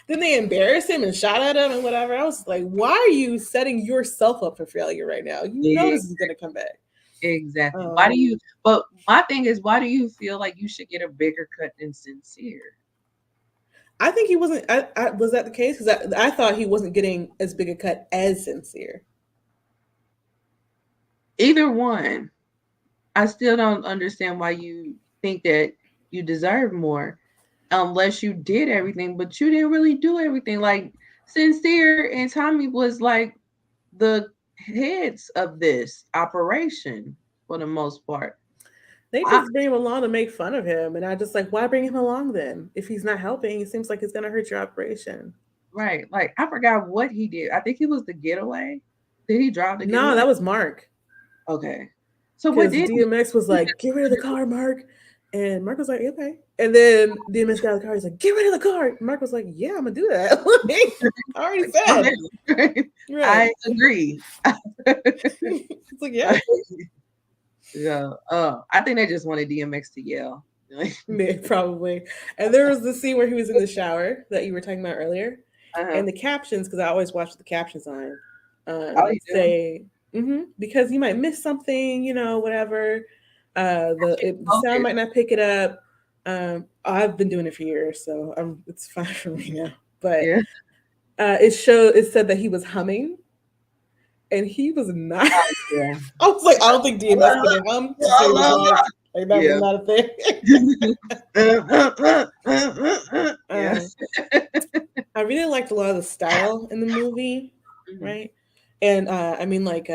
then they embarrass him and shot at him and whatever. I was like, why are you setting yourself up for failure right now? You know Yeah. this is going to come back. Exactly. Why do Um, you? But my thing is, why do you feel like you should get a bigger cut than Sincere? I think he wasn't. Was that the case? Because I thought he wasn't getting as big a cut as Sincere. Either one. I still don't understand why you think that you deserve more unless you did everything, but you didn't really do everything. Like Sincere and Tommy was like the heads of this operation for the most part. They I, just bring him along to make fun of him, and I just like, why bring him along then? If he's not helping, it seems like it's gonna hurt your operation. right. Like I forgot what he did. I think he was the getaway. Did he drive the No, getaway? that was Mark. Okay. So what Because did he DMX was like, get rid of the car, Mark. And Mark was like, okay. And then DMX got out of the car. He's like, get rid of the car. And Mark was like, yeah, I'm gonna do that. Like, I already like, calm said. down. Right. I agree. It's like, yeah. Yeah. I think they just wanted DMX to yell. Probably. And there was the scene where he was in the shower that you were talking about earlier. Uh-huh. And the captions, because I always watch the captions on, Oh, you do? say, because you might miss something, whatever. The sound Focus. might not pick it up. I've been doing it for years, so it's fine for me now. But Yeah. it said that he was humming, and he was not. Oh, yeah. I was like, I don't think DMS could have hum to save his life. Like that was Yeah. not a thing. Yeah. um, I really liked a lot of the style in the movie, Mhm. right? And I mean, like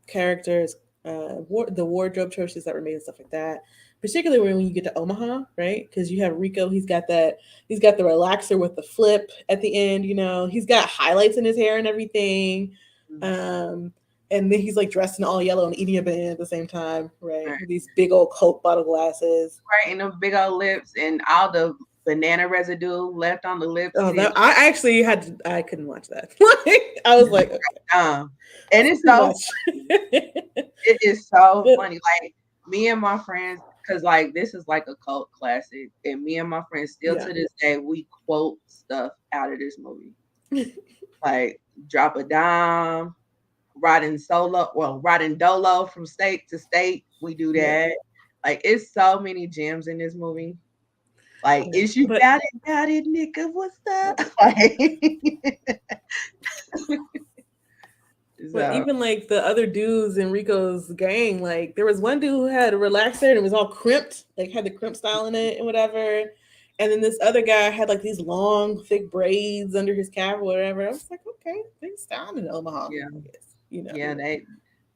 characters, the wardrobe choices that were made and stuff like that. Particularly when you get to Omaha, right? Because you have Rico, he's got the relaxer with the flip at the end. He's got highlights in his hair and everything. Mhm. Um, and then he's like dressed in all yellow and eating a banana at the same time, right? Right. With these big old Coke bottle glasses. Right. And the big old lips and all the banana residue left on the Oh, lipstick. that I actually I couldn't watch that. Like, I was like, okay, And it's it's too so much. it is so But funny. Like me and my friends. Cause like this is like a cult classic, and me and my friends still Yeah. to this day we quote stuff out of this movie, like drop a dime, riding solo, well, riding dolo from state to state. We do Yeah. that. Like it's so many gems in this movie. Like, Yeah. is you But got it, nigga? What's up? right. Like, But so even like the other dudes in Rico's gang, like there was one dude who had a relaxer and it was all crimped, like had the crimp style in it and whatever. And then this other guy had like these long, thick braids under his cap or whatever. I was like, okay, things down in Omaha, yeah, I guess. You know. yeah,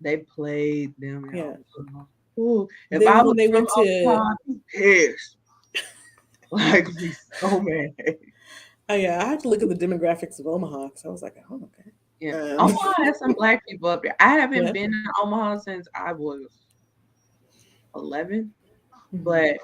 they played them in Yeah. Omaha. Ooh, if I Then when was they from went to, Omaha, I'd be pissed. Like, be so mad. oh yeah, I had to look at the demographics of Omaha because I was like, oh okay. Yeah, Omaha has some black people up there. I haven't Yeah. been in Omaha since I was 11, Hmm. but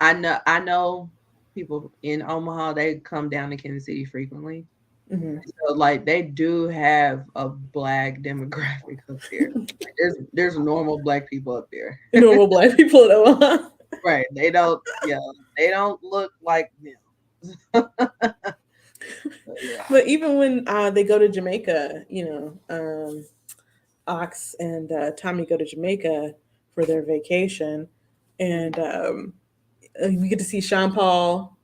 I know people in Omaha. They come down to Kansas City frequently. Hmm. So like they do have a black demographic up there. Like, there's normal black people up there. Normal black people in Omaha. Right. They don't look like them. But yeah. But even when they go to Jamaica, Ox and Tommy go to Jamaica for their vacation, Mhm. and we get to see Sean Paul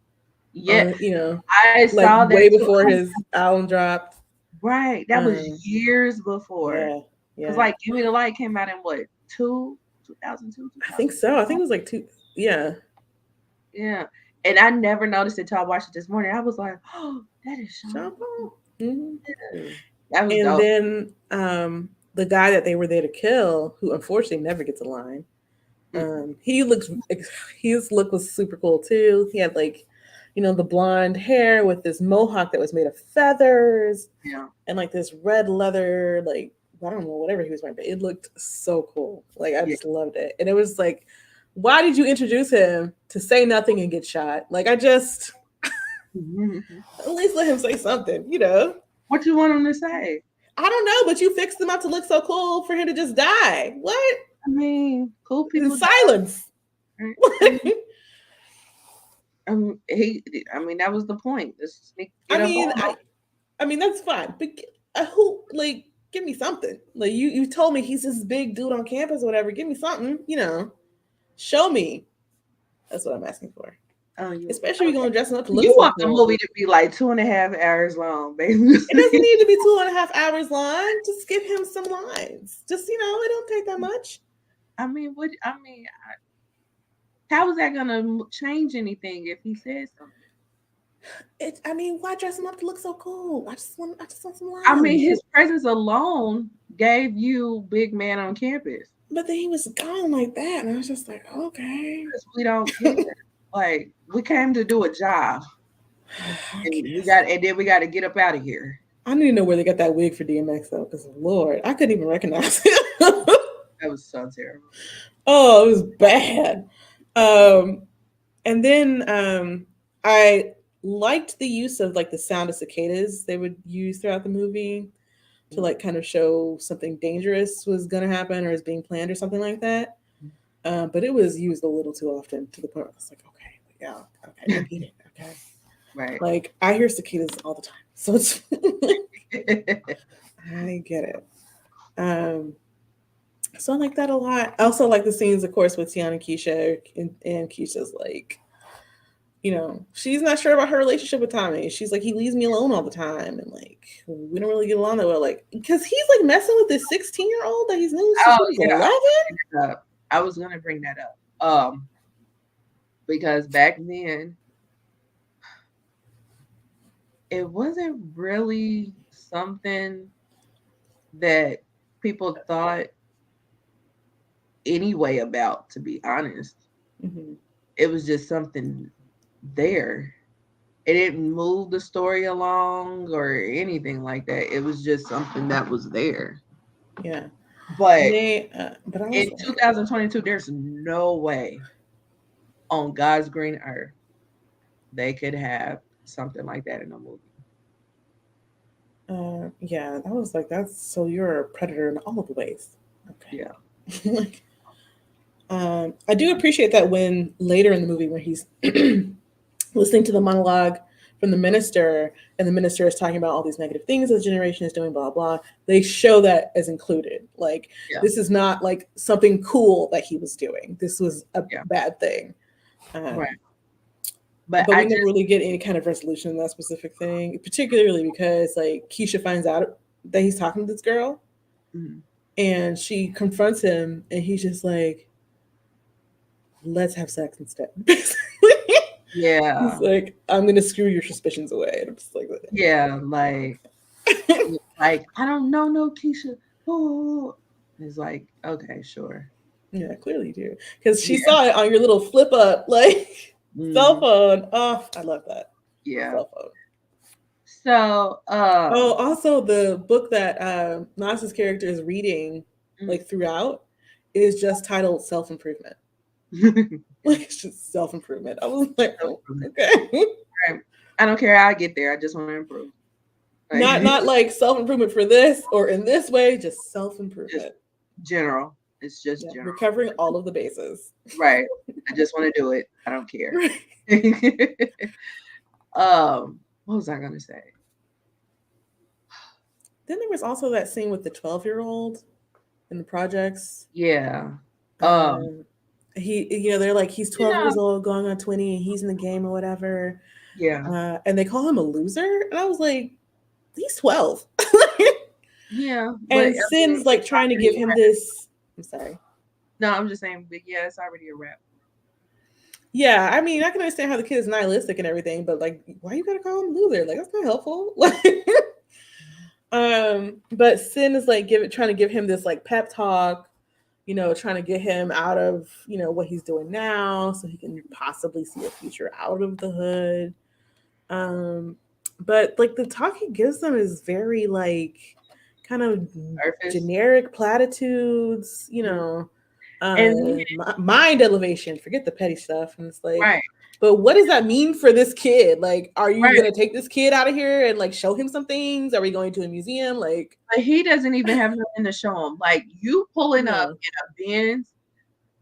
Yeah, on, I like saw that way too. before his album dropped. Right. That was Um, years before. yeah, Cause yeah, like Give Me the Light came out in what, 2002, I think so. I 2003? think it was like two. Yeah, Yeah. And I never noticed it till I watched it this morning. I was like, oh, that is Sean Sean Paul. Hmm. Paul. That was And dope. then the guy that they were there to kill, who unfortunately never gets a line. Mm-mm. He looks, his look was super cool too. He had like, the blonde hair with this mohawk that was made of feathers Yeah. and like this red leather, like, I don't know, whatever he was wearing, but it looked so cool. Like I Yeah. just loved it. And it was like, why did you introduce him to say nothing and get shot? Like I just Mhm. at least let him say something. What you want him to say? I don't know, but you fixed him up to look so cool for him to just die. What? I mean, cool In people die. silence. Right? I mean, that was the point. Just sneak, I get up mean, on. I mean that's fine, but who like give me something? Like you told me he's this big dude on campus or whatever. Give me something. Show me. That's what I'm asking for. Oh, you Especially if you're okay? gonna dress him up to look You so want the cool. movie to be like 2.5 hours long, baby? It doesn't need to be 2.5 hours long. Just give him some lines. Just it don't take that much. I mean, how is that gonna change anything if he says something? I mean, why dress him up to look so cool? I just want some I mean, lines. his presence alone gave you big man on campus. But then he was gone like that, and I was just like, okay. Because we don't care. Like we came to do a job, I and guess. then we got to get up out of here. I need to know where they got that wig for DMX though, because Lord, I couldn't even recognize him. That was so terrible. Oh, it was bad. Um, and then I liked the use of like the sound of cicadas they would use throughout the movie to like kind of show something dangerous was going to happen or is being planned or something like that. But it was used a little too often to the point where I was like, okay, yeah, okay, I get it, okay. Right. Like I hear cicadas all the time, so it's I get it. Um, so I like that a lot. I also like the scenes, of course, with Tiana and Keisha, and Keisha's like, she's not sure about her relationship with Tommy. She's like, he leaves me alone all the time, and like, we don't really get along that well. Like, because he's like messing with this 16-year-old that he's known since Oh she was yeah, 11. I was gonna bring that up. Because back then it wasn't really something that people thought anyway about, to be honest. Mm-hmm. It was just something there. It didn't move the story along or anything like that. It was just something that was there. Yeah, But but I was in like, 2022, there's no way on God's green earth they could have something like that in a movie. yeah, that was like, that's so you're a predator in all of the ways. Yeah. Okay. Like, I do appreciate that when later in the movie when he's listening to the monologue from the minister, and the minister is talking about all these negative things the generation is doing, blah blah. They show that as included. Like Yeah. this is not like something cool that he was doing. This was a Yeah. bad thing. Right. Um, But but I we never just really get any kind of resolution in that specific thing, particularly because like Keisha finds out that he's talking to this girl, mhm. and she confronts him, and he's just like, "Let's have sex instead." He's Yeah. like, "I'm gonna screw your suspicions away," and I'm just like, Yeah. Like I don't know, no Keisha. Oh, it's like okay, sure. "Yeah, clearly you do," because she Yeah. saw it on your little flip up like cell Mm, phone. Oh, I love that yeah. cell phone. So, Oh, also the book that Nas's character is reading mm, like throughout is just titled Self Improvement. Like it's just self improvement. I was like, oh, self-improvement. okay. Right. I don't care how I get there. I just want to improve. Like Not like self improvement for this or in this way, just self just improvement. general. It's just Yeah, general. we're covering all of the bases. Right. I just want to do it. I don't care. Right. What was I gonna say? Then there was also that scene with the 12-year-old in the projects. Yeah. Um, Um, they're like he's you 12 know, years old, going on 20, and he's in the game or whatever. yeah. And they call him a loser, and I was like, he's 12. Yeah. But And I mean, Sin's like it's trying to already give a him wrap. this. I'm sorry. No, I'm just saying, but yeah, it's already a wrap. Yeah, I mean, I can understand how the kid is nihilistic and everything, but like, why you gotta call him a loser? Like, that's not helpful. But Sin is like trying to give him this like pep talk, trying to get him out of what he's doing now, so he can possibly see a future out of the hood. Um, but like the talk he gives them is very like kind of Surface. generic platitudes, Mhm. And then, mind elevation. Forget the petty stuff. And it's like, right, but what does that mean for this kid? Like, are you right. gonna take this kid out of here and like show him some things? Are we going to a museum? Like, But he doesn't even have nothing to show him. Like you pulling up no, in a Benz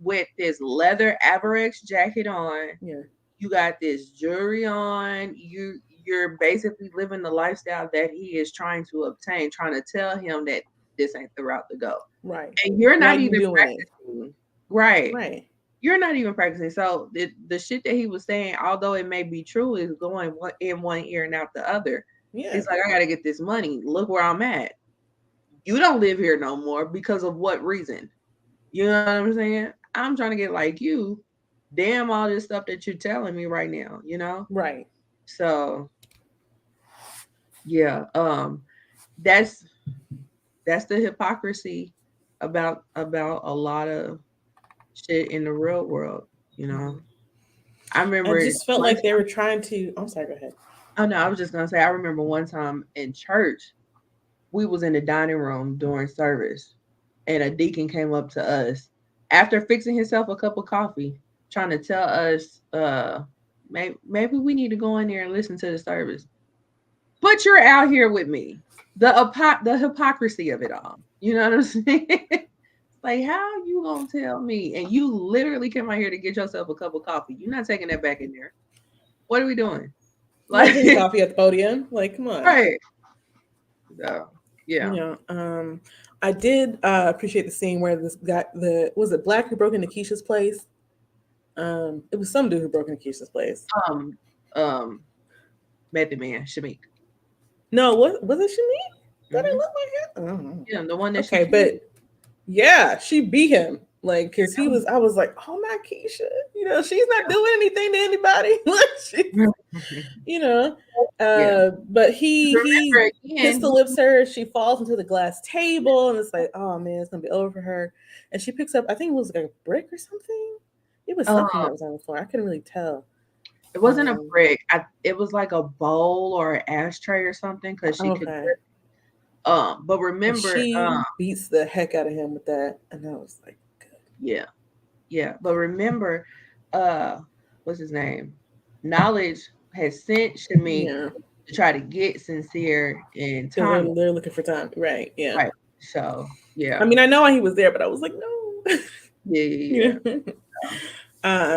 with this leather Averex jacket on, yeah, you got this jewelry on, you're basically living the lifestyle that he is trying to obtain, trying to tell him that this ain't the route to go. right. And you're Why not you even doing it? practicing. Right. Right. You're not even practicing. So the shit that he was saying, although it may be true, is going in one ear and out the other. Yeah. He's like, I gotta get this money. Look where I'm at. You don't live here no more because of what reason? You know what I'm saying? I'm trying to get like you. Damn all this stuff that you're telling me right now, you know? Right. So yeah, that's that's the hypocrisy about a lot of shit in the real world, you know. Mhm. I I remember just felt one like they time, were trying to. I'm sorry. Go ahead. oh no, I was just gonna say I remember one time in church, we was in the dining room during service, and a deacon came up to us after fixing himself a cup of coffee, trying to tell us, maybe we need to go in there and listen to the service. But you're out here with me. The hypocrisy of it all. You know what I'm saying? Like, how you gonna tell me? And you literally came out here to get yourself a cup of coffee. You're not taking that back in there. What are we doing? You're not Like, drinking coffee at the podium. Like, come on. right? So, You yeah. know, I did appreciate the scene where this guy, was it Black who broke into Keisha's place? It was some dude who broke into Keisha's place. Um, um, Method Man, Shamik. No, was it Shami? Did it Hmm. look like it? I don't know. Yeah, the one that she Okay, killed. but yeah, she beat him. Like, You're cause I was like, oh my Keisha, she's not doing anything to anybody. Like, telling me. you know, Yeah. but he Remember again, pistol whips her. She falls into the glass table, and it's like, oh man, it's gonna be over for her. And she picks up, I think it was like a brick or something. It was um, something that was on the floor. I couldn't really tell. it wasn't a brick. It was like a bowl or an ashtray or something because she could. Okay. But And remember, she beats the heck out of him with that, and I was like, good. yeah, yeah. But remember, uh, what's his name? Knowledge has sent Shamik Yeah, to try to get Sincere and because Tommy. they're looking for time, right? Yeah. Right. So I yeah, mean, I know why he was there, but I was like, no. yeah, yeah, yeah. Yeah.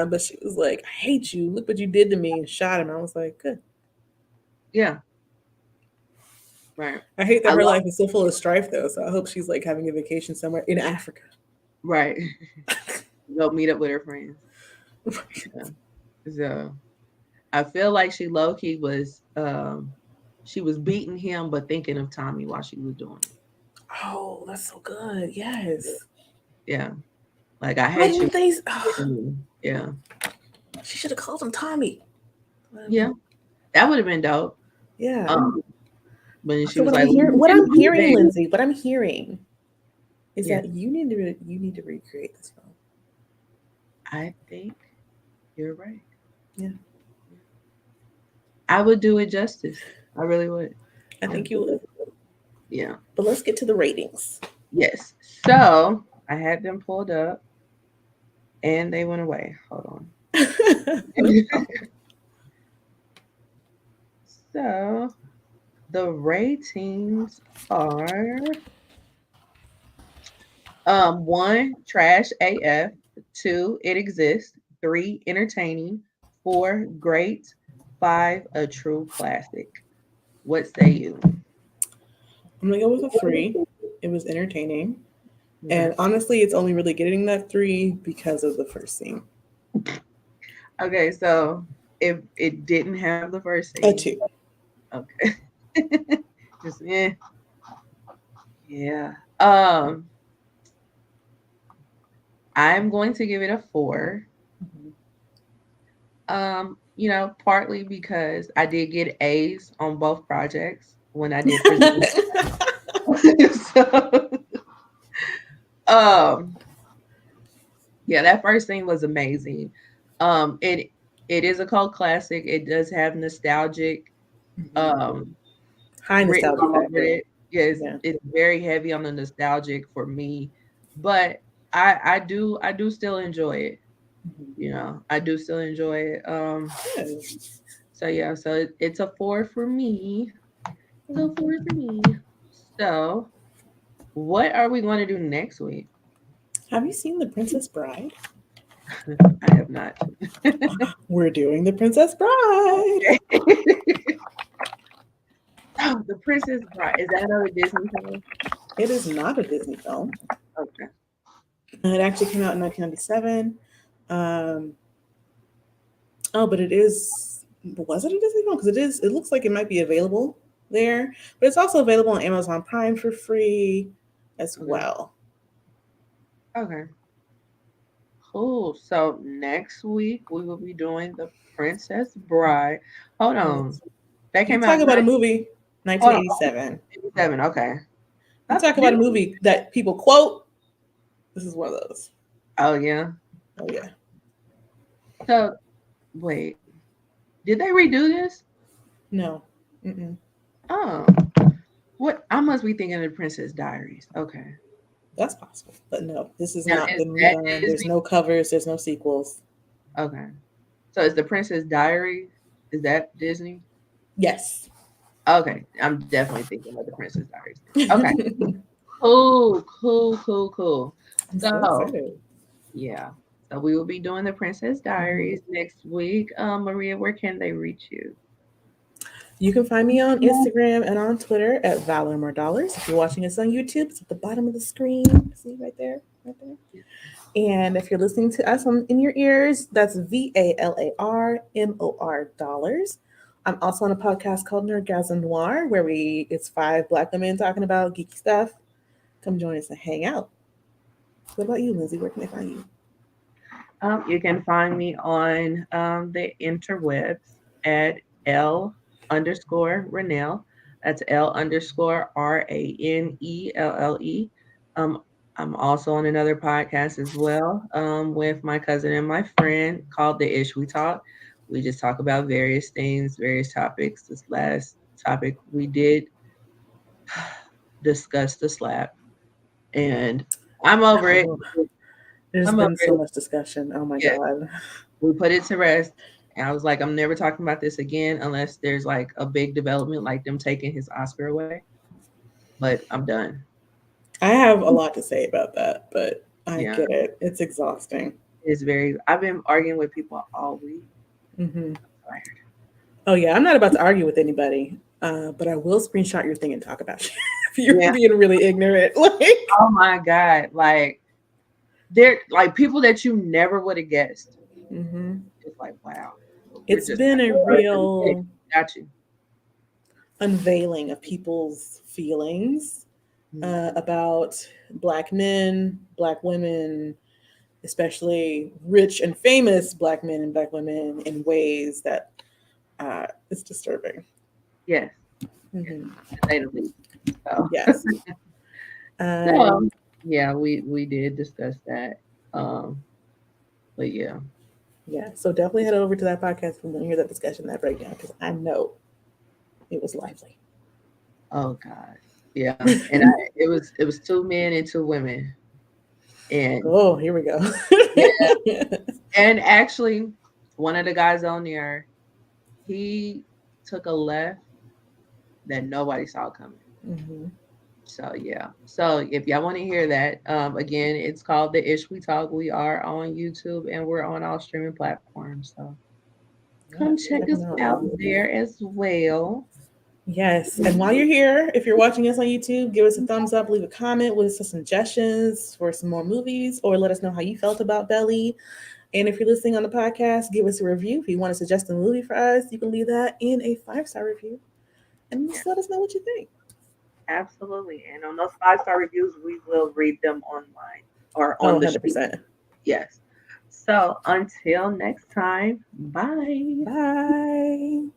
But she was like, I hate you. Look what you did to me, and shot him. I was like, good. Yeah, right. I hate I that her love life is so full of strife, though. So I hope she's like having a vacation somewhere in Africa. right. Go meet up with her friends. Yeah. So I feel like she low key was she was beating him but thinking of Tommy while she was doing it. Oh, that's so good. Yes. Yeah. Like I Why hate you. didn't they? Yeah. She should have called him Tommy. Yeah. That would have been dope. Yeah. Um when she So was like, well, you what didn't I'm do it, hearing, baby. Lindsay, what I'm hearing is Yeah. that you need to recreate this film. I think you're right. Yeah, I would do it justice. I really would. I Yeah. think you would. Yeah. But let's get to the ratings. Yes. So I had them pulled up and they went away. Hold on. No problem. So the ratings are one, trash AF, two, it exists, three, entertaining, four, great, five, a true classic. What say you? I'm gonna go with a three. It was entertaining, Okay. and honestly, it's only really getting that three because of the first scene. Okay, so if it didn't have the first A scene, two. okay. Just yeah. Um, I'm going to give it a four. Partly because I did get A's on both projects when I did present. So, um, yeah, that first scene was amazing. It is a cult classic. It does have nostalgic um High written nostalgia all over factor. it. Yes, Yeah. it's very heavy on the nostalgic for me, but I do still enjoy it. I do still enjoy it. Good. So yeah, so it's a four for me. So four for me. So what are we going to do next week? Have you seen The Princess Bride? I have not. We're doing The Princess Bride. Oh, The Princess Bride. Is that another Disney film? It is not a Disney film. Okay. It actually came out in 1997. Um, oh, but it is. Was it a Disney film? Because it is. It looks like it might be available there, but it's also available on Amazon Prime for free as Okay. well. Okay. Cool. So next week we will be doing The Princess Bride. Hold on. Yes. That You came out talk about a movie, hold on. 1987. 87. Okay. You That's talk about a Disney. movie that people quote. This is one of those. Oh yeah. Oh yeah. So wait. Did they redo this? No. Mm-mm. Oh. What I must be thinking of The Princess Diaries. Okay. That's possible, but no. This has Now not is been that redone. There's Disney? no covers. There's no sequels. Okay. So is The Princess Diaries? Is that Disney? Yes. Okay. I'm definitely thinking of The Princess Diaries. Okay. Cool, cool, cool, cool. I'm so So excited. yeah. So we will be doing The Princess Diaries next week. Maria, where can they reach you? You can find me on Instagram and on Twitter at Valor More Dollars. If you're watching us on YouTube, it's at the bottom of the screen. See right there, right there. And if you're listening to us in your ears, that's VALARMOR dollars. I'm also on a podcast called Nerdgasm Noir, where it's five Black women talking about geeky stuff. Come join us and hang out. What about you, Lindsay? Where can they find you? You can find me on the interwebs at L_Ranelle. That's L_RANELLE. Um, I'm also on another podcast as well with my cousin and my friend called The Ish We Talk. We just talk about various things, various topics. This last topic we did discuss the slap, and I'm over it. Oh, there's I'm over been so it. much discussion. Oh my Yeah. God. We put it to rest. And I was like, I'm never talking about this again unless there's like a big development, like them taking his Oscar away. But I'm done. I have a lot to say about that, but I Yeah, get it. It's exhausting. It's very. I've been arguing with people all week. Mm-hmm. Tired. Oh yeah, I'm not about to argue with anybody, but I will screenshot your thing and talk about you if you're Yeah. being really ignorant. Like, Oh my god. Like they're like people that you never would have guessed. mm-hmm. It's like wow. We're It's just been a hey, real got you. unveiling of people's feelings Mhm. about Black men, Black women, especially rich and famous Black men and Black women, in ways that is disturbing. Yes. Yes. Hmm. To say the least. So Yes. so Um, yeah, we did discuss that. Um, but yeah. yeah. So definitely head over to that podcast if you want to hear that discussion, that breakdown, because I know it was lively. Oh God. Yeah. And it was two men and two women. And Oh, here we go. yeah, and actually one of the guys on there, he took a left that nobody saw coming. Hmm. So yeah. So if y'all want to hear that, again, it's called The Ish We Talk. We are on YouTube and we're on all streaming platforms. So Yeah, come check check us them out, out y'all. there as well. Yes. And while you're here, if you're watching us on YouTube, give us a thumbs up, leave a comment with some suggestions for some more movies, or let us know how you felt about Belly. And if you're listening on the podcast, give us a review. If you want to suggest a movie for us, you can leave that in a 5-star review and Yeah, just let us know what you think. absolutely. And on those 5-star reviews, we will read them online or Oh, on the stream. 100%. Yes. So until next time, bye. Bye.